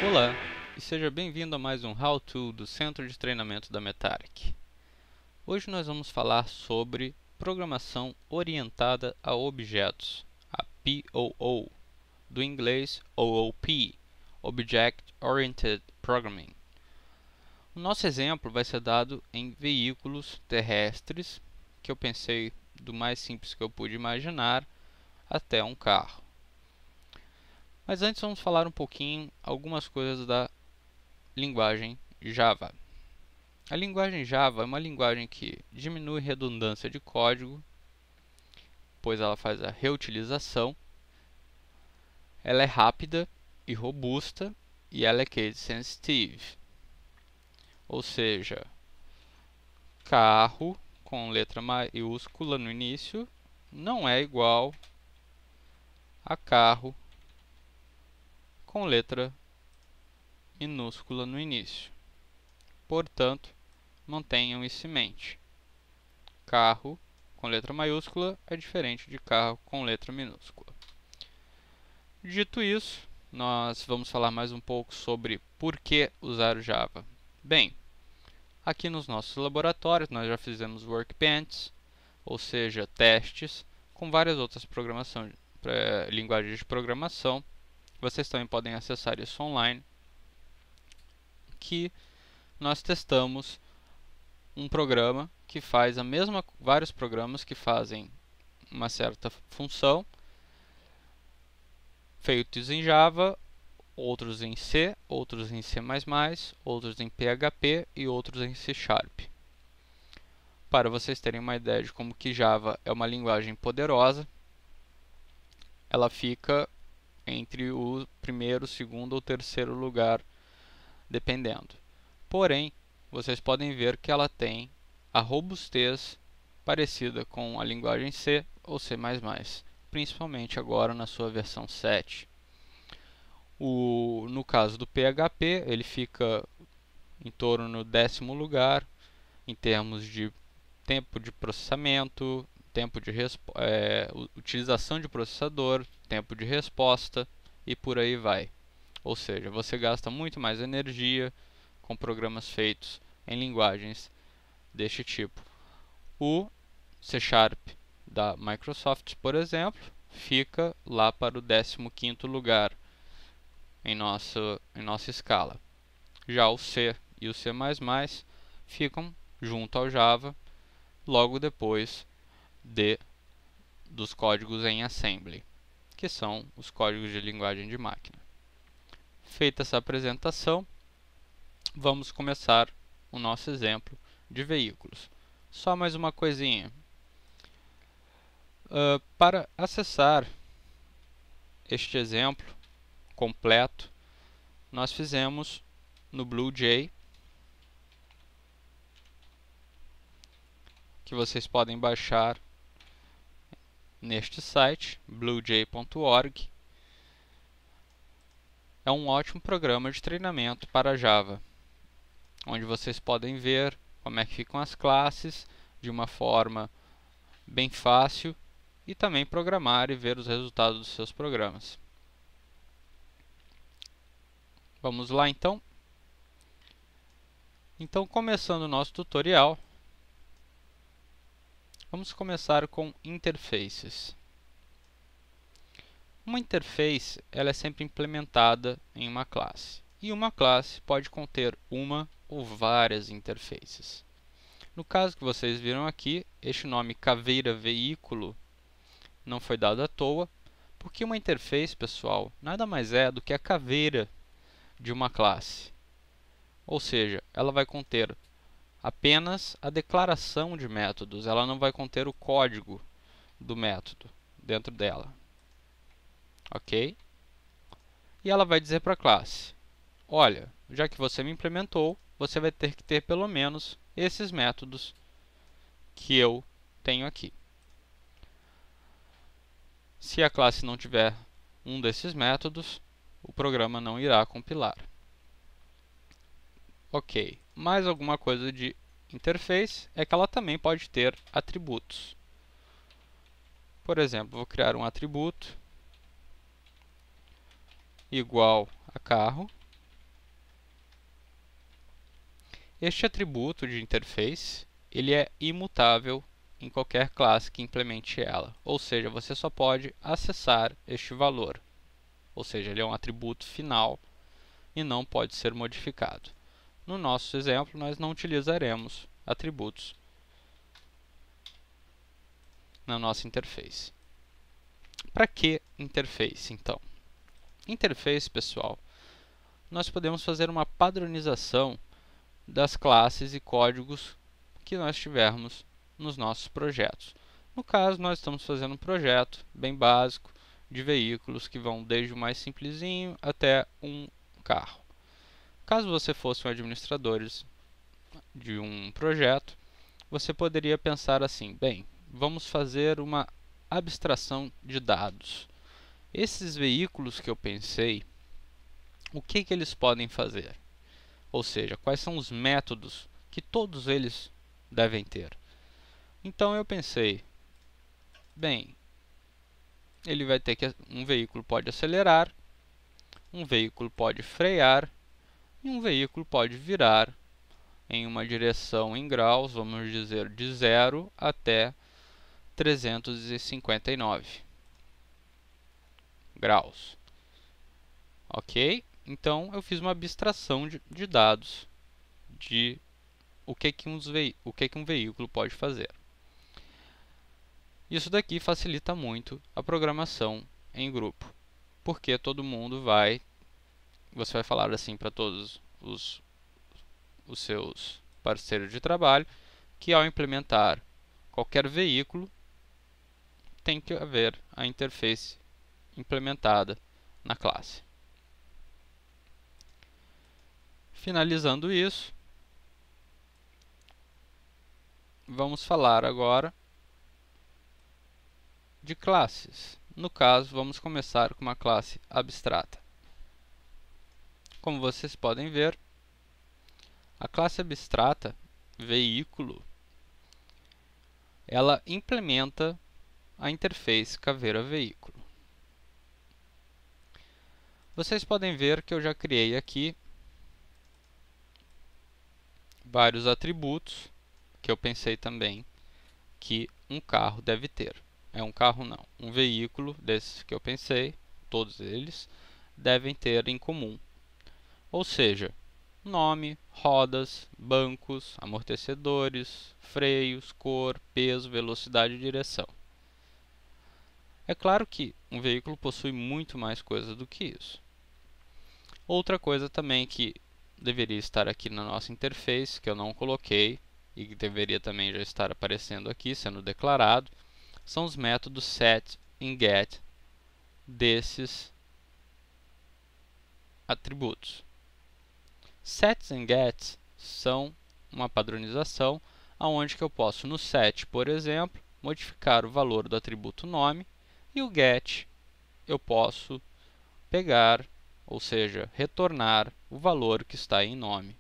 Olá e seja bem-vindo a mais um How To do Centro de Treinamento da Metallic. Hoje nós vamos falar sobre programação orientada a objetos, a POO, do inglês OOP, Object Oriented Programming. O nosso exemplo vai ser dado em veículos terrestres, que eu pensei do mais simples que eu pude imaginar, até um carro. Mas antes vamos falar um pouquinho algumas coisas da linguagem Java. A linguagem Java é uma linguagem que diminui redundância de código, pois ela faz a reutilização. Ela é rápida e robusta e ela é case sensitive. Ou seja, carro com letra maiúscula no início não é igual a carro com letra minúscula no início. Portanto, mantenham isso em mente. Carro com letra maiúscula é diferente de carro com letra minúscula. Dito isso, nós vamos falar mais um pouco sobre por que usar o Java. Bem, aqui nos nossos laboratórios nós já fizemos workbenches, ou seja, testes, com várias outras linguagens de programação. Vocês também podem acessar isso online, que nós testamos um programa que faz vários programas que fazem uma certa função, feitos em Java, outros em C, outros em C++, outros em PHP e outros em C#. Para vocês terem uma ideia de como que Java é uma linguagem poderosa, ela fica entre o primeiro, segundo ou terceiro lugar, dependendo. Porém, vocês podem ver que ela tem a robustez parecida com a linguagem C ou C++, principalmente agora na sua versão 7. No caso do PHP, ele fica em torno do 10º lugar em termos de tempo de processamento, utilização de processador, tempo de resposta e por aí vai. Ou seja, você gasta muito mais energia com programas feitos em linguagens deste tipo. O C# da Microsoft, por exemplo, fica lá para o 15º lugar em nossa escala. Já o C e o C++ ficam junto ao Java, logo depois dos códigos em assembly, que são os códigos de linguagem de máquina. Feita essa apresentação, vamos começar o nosso exemplo de veículos. Só mais uma coisinha. Para acessar este exemplo completo, nós fizemos no BlueJ, que vocês podem baixar neste site, bluej.org. É um ótimo programa de treinamento para Java, onde vocês podem ver como é que ficam as classes de uma forma bem fácil e também programar e ver os resultados dos seus programas. Vamos lá então? Então, começando o nosso tutorial, vamos começar com interfaces. Uma interface ela é sempre implementada em uma classe, e uma classe pode conter uma ou várias interfaces. No caso que vocês viram aqui, este nome caveira veículo não foi dado à toa, porque uma interface, pessoal, nada mais é do que a caveira de uma classe. Ou seja, ela vai conter apenas a declaração de métodos, ela não vai conter o código do método dentro dela. Ok? E ela vai dizer para a classe: olha, já que você me implementou, você vai ter que ter pelo menos esses métodos que eu tenho aqui. Se a classe não tiver um desses métodos, o programa não irá compilar. Ok, mais alguma coisa de interface é que ela também pode ter atributos. Por exemplo, vou criar um atributo igual a carro, Este atributo de interface, ele é imutável em qualquer classe que implemente ela, ou seja, você só pode acessar este valor, ou seja, ele é um atributo final e não pode ser modificado. No nosso exemplo, nós não utilizaremos atributos na nossa interface. Para que interface, então? Interface, pessoal, nós podemos fazer uma padronização das classes e códigos que nós tivermos nos nossos projetos. No caso, nós estamos fazendo um projeto bem básico de veículos que vão desde o mais simplesinho até um carro. Caso você fosse um administrador de um projeto, você poderia pensar assim: bem, vamos fazer uma abstração de dados. Esses veículos que eu pensei, o que eles podem fazer? Ou seja, quais são os métodos que todos eles devem ter? Então eu pensei, bem, ele vai ter que um veículo pode acelerar, um veículo pode frear e um veículo pode virar em uma direção em graus, vamos dizer de 0 até 359 graus. Ok? Então eu fiz uma abstração de dados de o que um veículo pode fazer. Isso daqui facilita muito a programação em grupo, porque todo mundo você vai falar assim para todos os seus parceiros de trabalho, que ao implementar qualquer veículo, tem que haver a interface implementada na classe. Finalizando isso, vamos falar agora de classes. No caso, vamos começar com uma classe abstrata. Como vocês podem ver, a classe abstrata veículo, ela implementa a interface caveira veículo. Vocês podem ver que eu já criei aqui vários atributos que eu pensei também que um carro deve ter. Um carro não, um veículo desses que eu pensei, todos eles devem ter em comum. Ou seja, nome, rodas, bancos, amortecedores, freios, cor, peso, velocidade e direção. É claro que um veículo possui muito mais coisas do que isso. Outra coisa também que deveria estar aqui na nossa interface, que eu não coloquei, e que deveria também já estar aparecendo aqui, sendo declarado, são os métodos set e get desses atributos. Sets e gets são uma padronização onde que eu posso no set, por exemplo, modificar o valor do atributo nome, e o get eu posso pegar, ou seja, retornar o valor que está em nome.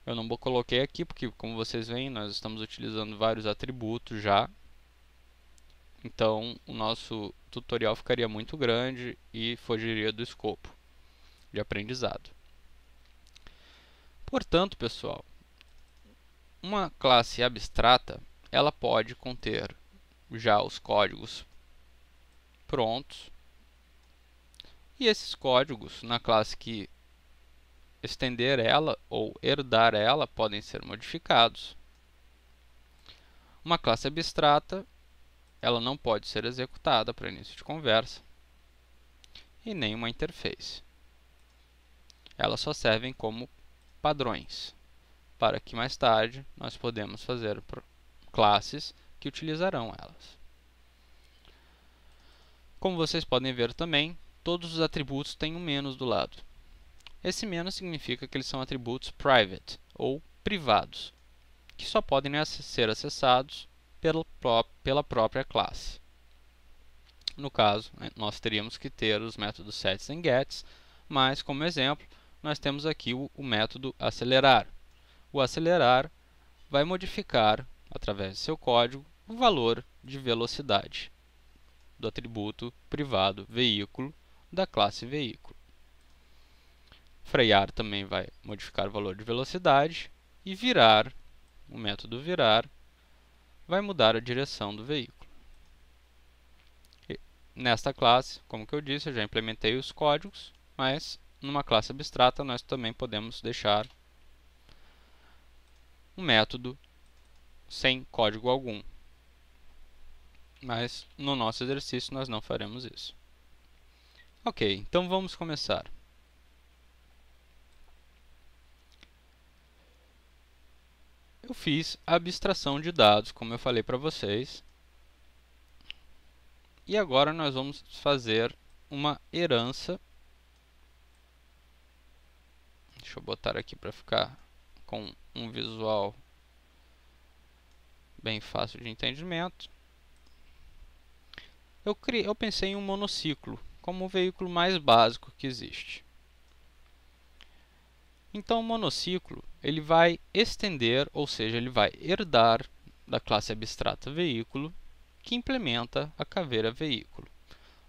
Eu não coloquei aqui porque, como vocês veem, nós estamos utilizando vários atributos já. Então, o nosso tutorial ficaria muito grande e fugiria do escopo de aprendizado. Portanto, pessoal, uma classe abstrata, ela pode conter já os códigos prontos. E esses códigos, na classe que estender ela ou herdar ela, podem ser modificados. Uma classe abstrata, ela não pode ser executada para início de conversa e nem uma interface. Elas só servem como padrões, para que mais tarde nós podemos fazer classes que utilizarão elas. Como vocês podem ver também, todos os atributos têm um menos do lado. Esse menos significa que eles são atributos private, ou privados, que só podem ser acessados pela própria classe. No caso, nós teríamos que ter os métodos sets e gets, mas como exemplo, nós temos aqui o método acelerar. O acelerar vai modificar, através de seu código, o valor de velocidade do atributo privado veículo da classe veículo. Frear também vai modificar o valor de velocidade E virar, o método virar, vai mudar a direção do veículo. Nesta classe, como que eu disse, eu já implementei os códigos, mas numa classe abstrata nós também podemos deixar um método sem código algum. Mas no nosso exercício nós não faremos isso. Ok, então vamos começar. Eu fiz a abstração de dados, como eu falei para vocês. E agora nós vamos fazer uma herança. Deixa eu botar aqui para ficar com um visual bem fácil de entendimento. Eu pensei em um monociclo como o veículo mais básico que existe. Então o monociclo ele vai estender, ou seja, ele vai herdar da classe abstrata veículo que implementa a caveira veículo.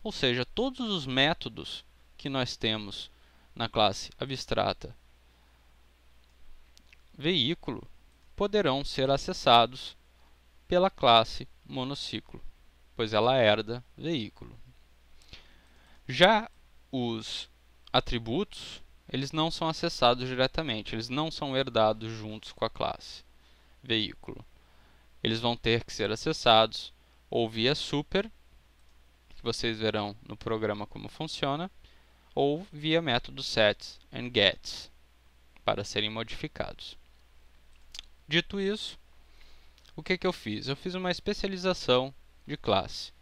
Ou seja, todos os métodos que nós temos na classe abstrata veículo poderão ser acessados pela classe monociclo, pois ela herda veículo. Já os atributos, eles não são acessados diretamente, eles não são herdados juntos com a classe veículo. Eles vão ter que ser acessados ou via super, que vocês verão no programa como funciona, ou via métodos sets and gets, para serem modificados. Dito isso, o que eu fiz? Eu fiz uma especialização de classe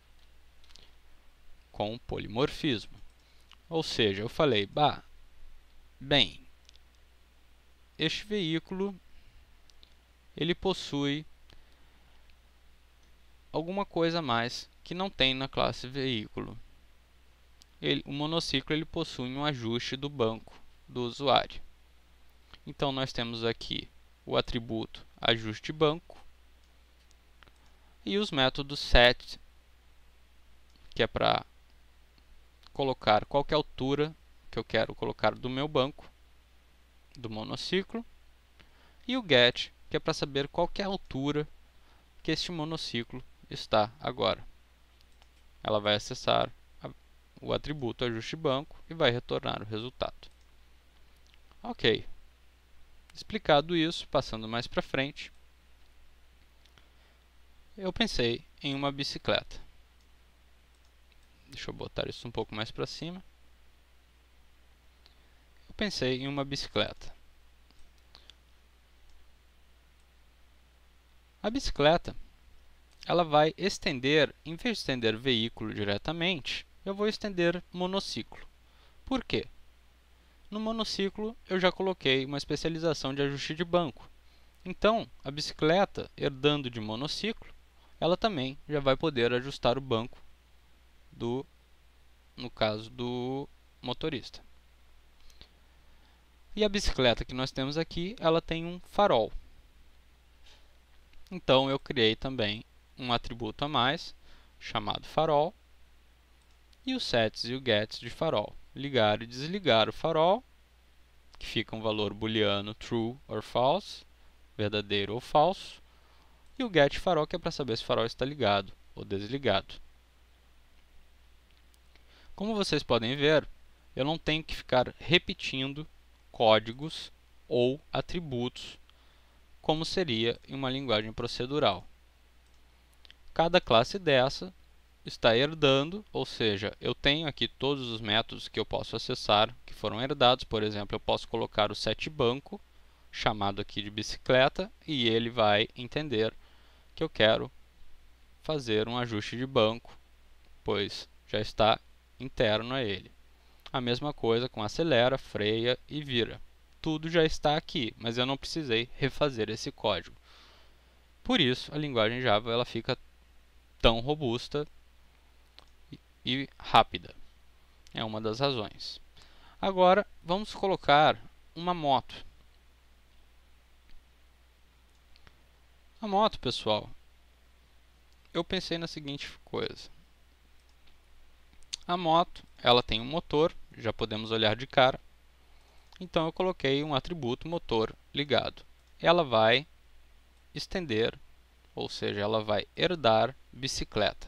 com polimorfismo. Ou seja, eu falei, bem, este veículo ele possui alguma coisa a mais que não tem na classe veículo. O monociclo ele possui um ajuste do banco do usuário. Então nós temos aqui o atributo ajuste banco e os métodos set, que é para colocar qual que é a altura que eu quero colocar do meu banco, do monociclo, e o get, que é para saber qual que é a altura que este monociclo está agora. Ela vai acessar o atributo ajuste banco e vai retornar o resultado. Ok. Explicado isso, passando mais para frente, eu pensei em uma bicicleta. Deixa eu botar isso um pouco mais para cima. Eu pensei em uma bicicleta. A bicicleta, ela vai estender, em vez de estender veículo diretamente, eu vou estender monociclo. Por quê? No monociclo eu já coloquei uma especialização de ajuste de banco. Então, a bicicleta, herdando de monociclo, ela também já vai poder ajustar o banco no caso do motorista. E a bicicleta que nós temos aqui, ela tem um farol. Então eu criei também um atributo a mais, chamado farol, e os sets e o gets de farol. Ligar e desligar o farol, que fica um valor booleano true or false, verdadeiro ou falso, e o get farol, que é para saber se o farol está ligado ou desligado. Como vocês podem ver, eu não tenho que ficar repetindo códigos ou atributos, como seria em uma linguagem procedural. Cada classe dessa está herdando, ou seja, eu tenho aqui todos os métodos que eu posso acessar, que foram herdados. Por exemplo, eu posso colocar o setBanco, chamado aqui de bicicleta, e ele vai entender que eu quero fazer um ajuste de banco, pois já está interno a ele. A mesma coisa com acelera, freia e vira. Tudo já está aqui, mas eu não precisei refazer esse código. Por isso, a linguagem Java ela fica tão robusta e rápida. É uma das razões. Agora, vamos colocar uma moto. A moto, pessoal, eu pensei na seguinte coisa. A moto, ela tem um motor, já podemos olhar de cara. Então eu coloquei um atributo motor ligado. ela vai estender, ou seja, ela vai herdar bicicleta,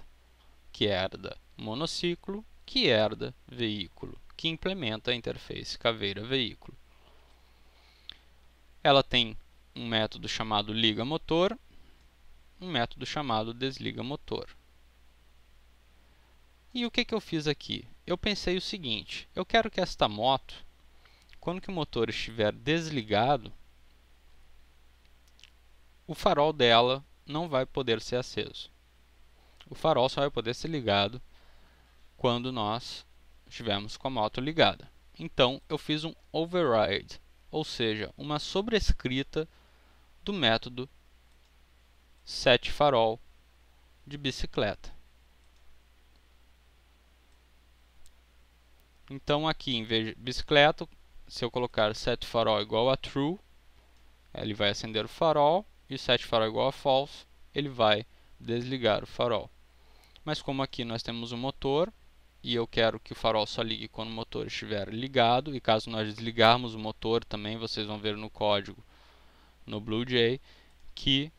que herda monociclo, que herda veículo, que implementa a interface caveira-veículo. Ela tem um método chamado liga motor, um método chamado desliga motor. E o que eu fiz aqui? Eu pensei o seguinte: eu quero que esta moto, quando que o motor estiver desligado, o farol dela não vai poder ser aceso. O farol só vai poder ser ligado quando nós estivermos com a moto ligada. Então, eu fiz um override, ou seja, uma sobrescrita do método setFarol de bicicleta. Então, aqui, em vez de bicicleta, se eu colocar setFarol igual a true, ele vai acender o farol, e setFarol igual a false, ele vai desligar o farol. Mas como aqui nós temos um motor, e eu quero que o farol só ligue quando o motor estiver ligado, e caso nós desligarmos o motor também, vocês vão ver no código, no BlueJay, que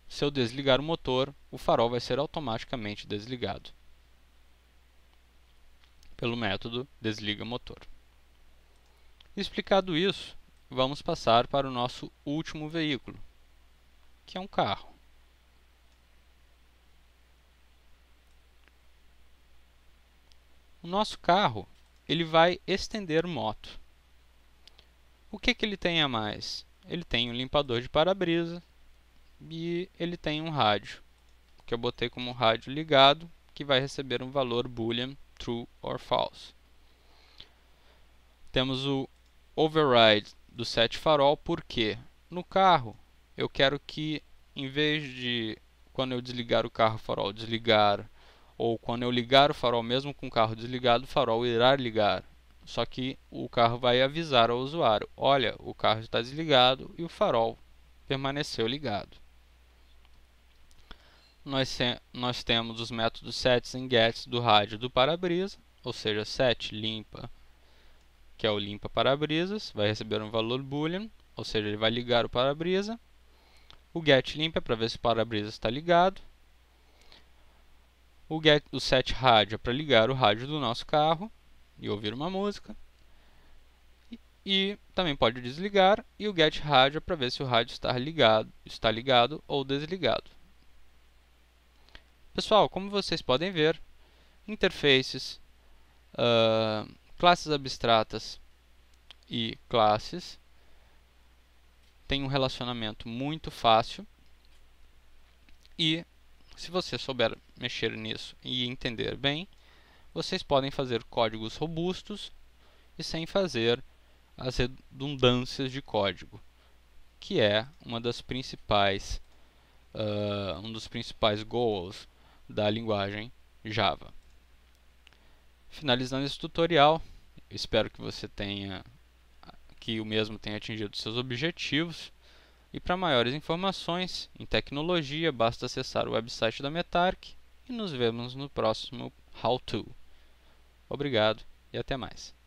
se eu desligar o motor, o farol vai ser automaticamente desligado pelo método desliga motor. Explicado isso, vamos passar para o nosso último veículo, que é um carro. O nosso carro, ele vai estender moto. O que ele tem a mais? Ele tem um limpador de para-brisa e ele tem um rádio, que eu botei como rádio ligado, que vai receber um valor boolean true or false. Temos o override do setFarol, porque no carro eu quero que, em vez de quando eu desligar o carro, o farol desligar, ou quando eu ligar o farol mesmo com o carro desligado, o farol irá ligar. Só que o carro vai avisar ao usuário: olha, o carro está desligado e o farol permaneceu ligado. Nós temos os métodos sets e gets do rádio do para-brisa, ou seja, set limpa, que é o limpa para-brisas, vai receber um valor boolean, ou seja, ele vai ligar o para-brisa. O get limpa é para ver se o para-brisa está ligado. O set rádio é para ligar o rádio do nosso carro e ouvir uma música. E também pode desligar. E o get rádio é para ver se o rádio está ligado ou desligado. Pessoal, como vocês podem ver, interfaces, classes abstratas e classes têm um relacionamento muito fácil. E se você souber mexer nisso e entender bem, vocês podem fazer códigos robustos e sem fazer as redundâncias de código, que é um dos principais goals da linguagem Java. Finalizando esse tutorial, espero que o mesmo tenha atingido seus objetivos. E para maiores informações em tecnologia, basta acessar o website da Metarik e nos vemos no próximo How To. Obrigado e até mais.